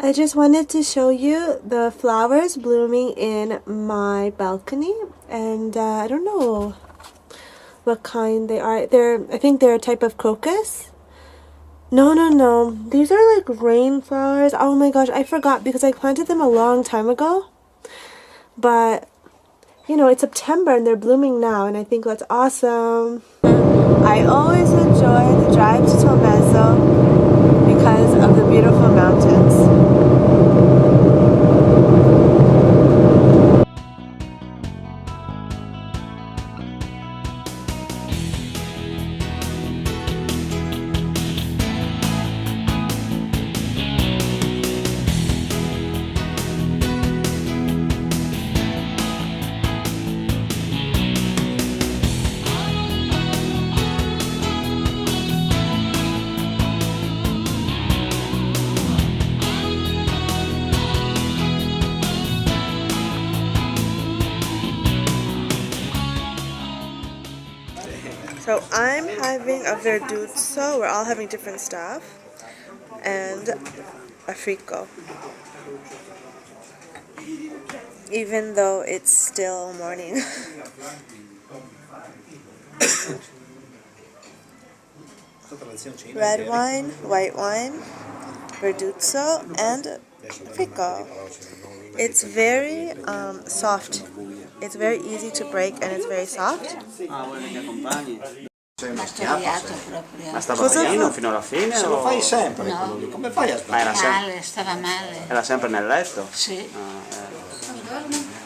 I just wanted to show you the flowers blooming in my balcony, and I don't know what kind they are. I think they're a type of crocus. No. These are like rain flowers. Oh my gosh, I forgot because I planted them a long time ago. But, you know, it's September and they're blooming now, and I think that's awesome. I always enjoy the drive to Tolmezzo because of the beautiful mountains. So I'm having a verduzzo. We're all having different stuff, and a frico. Even though it's still morning. Red wine, white wine, verduzzo, and frico. It's very soft. It's very easy to break and it's very soft. Ma sta bambino fino alla fine? Se lo fai sempre, no. Come fai a sbagliare? Stava male. Era sempre nel letto? Sì.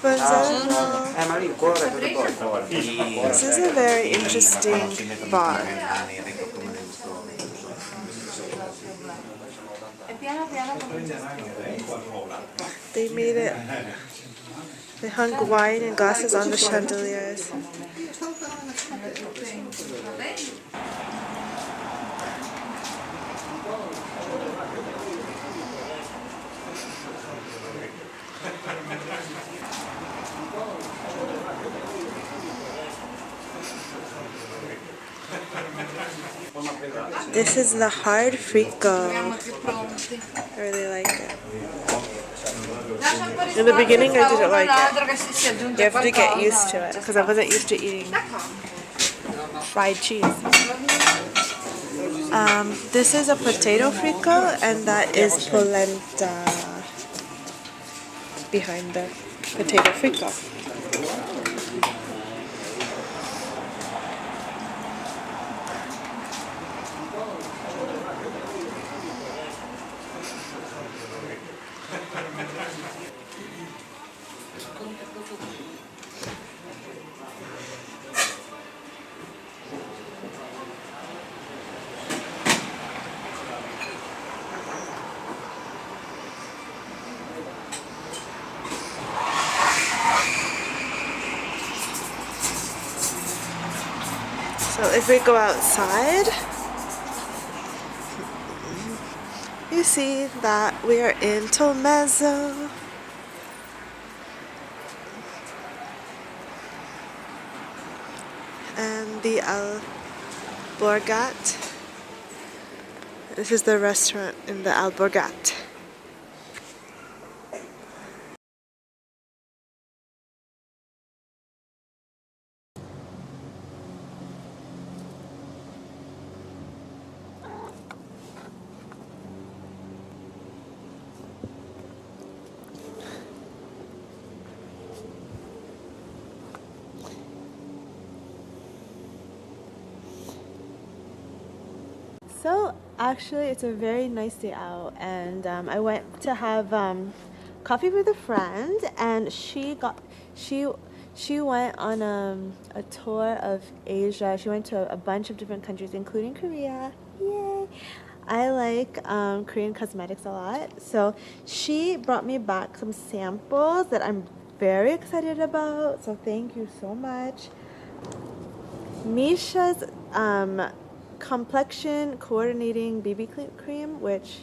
Buongiorno. Ma lì il cuore tutto fuori. This is a very interesting bar. They made it. They hung wine and glasses on the chandeliers. This is the hard frico. I really like it. In the beginning I didn't like it. You have to get used to it because I wasn't used to eating fried cheese. This is a potato frico, and that is polenta behind the potato frico. So if we go outside, you see that we are in Tolmezzo. And the Alborgat. This is the restaurant in the Alborgat. So actually it's a very nice day out, and I went to have coffee with a friend, and she went on a tour of Asia. She went to a bunch of different countries, including Korea. Yay! I like Korean cosmetics a lot, so she brought me back some samples that I'm very excited about, so thank you so much. Misha's complexion coordinating BB cream, which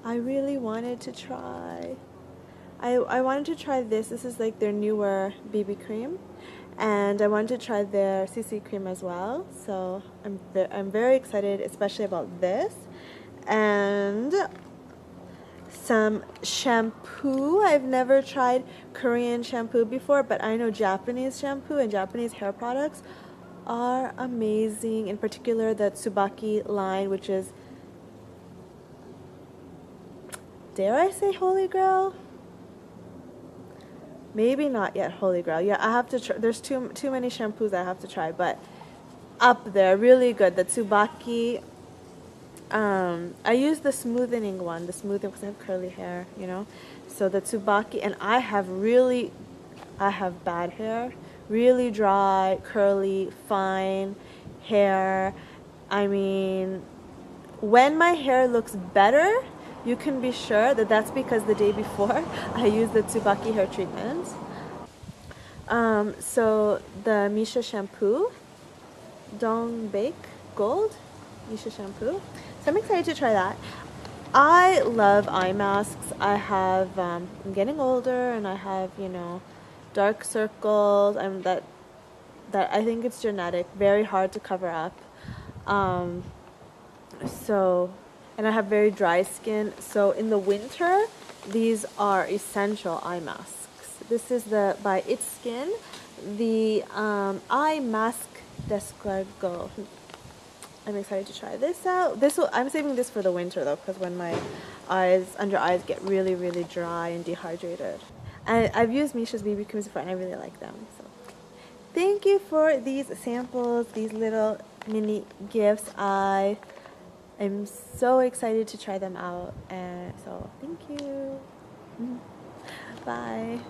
I really wanted to try. I wanted to try this. This is like their newer BB cream, and I wanted to try their CC cream as well. So I'm very excited, especially about this. And some shampoo. I've never tried Korean shampoo before, but I know Japanese shampoo and Japanese hair products are amazing. In particular, the Tsubaki line, which is, dare I say Holy Grail? Maybe not yet Holy Grail. Yeah, I have to try. There's too many shampoos I have to try, but up there, really good. The Tsubaki. I use the smoothing one, because I have curly hair, you know. So the Tsubaki, and I have bad hair, really dry, curly, fine hair. I mean, when my hair looks better, you can be sure that that's because the day before I used the Tsubaki hair treatment. So the Misha shampoo, Dong Bake Gold Misha shampoo. So I'm excited to try that. I love eye masks. I have, I'm getting older and I have, you know, dark circles. That I think it's genetic, very hard to cover up. And I have very dry skin. So in the winter, these are essential eye masks. This is by It's Skin, the eye mask descargo. I'm excited to try this out. I'm saving this for the winter though, because when my under eyes get really, really dry and dehydrated. I've used Misha's BB creams before and I really like them. So thank you for these samples, these little mini gifts. I am so excited to try them out, and so thank you. Bye.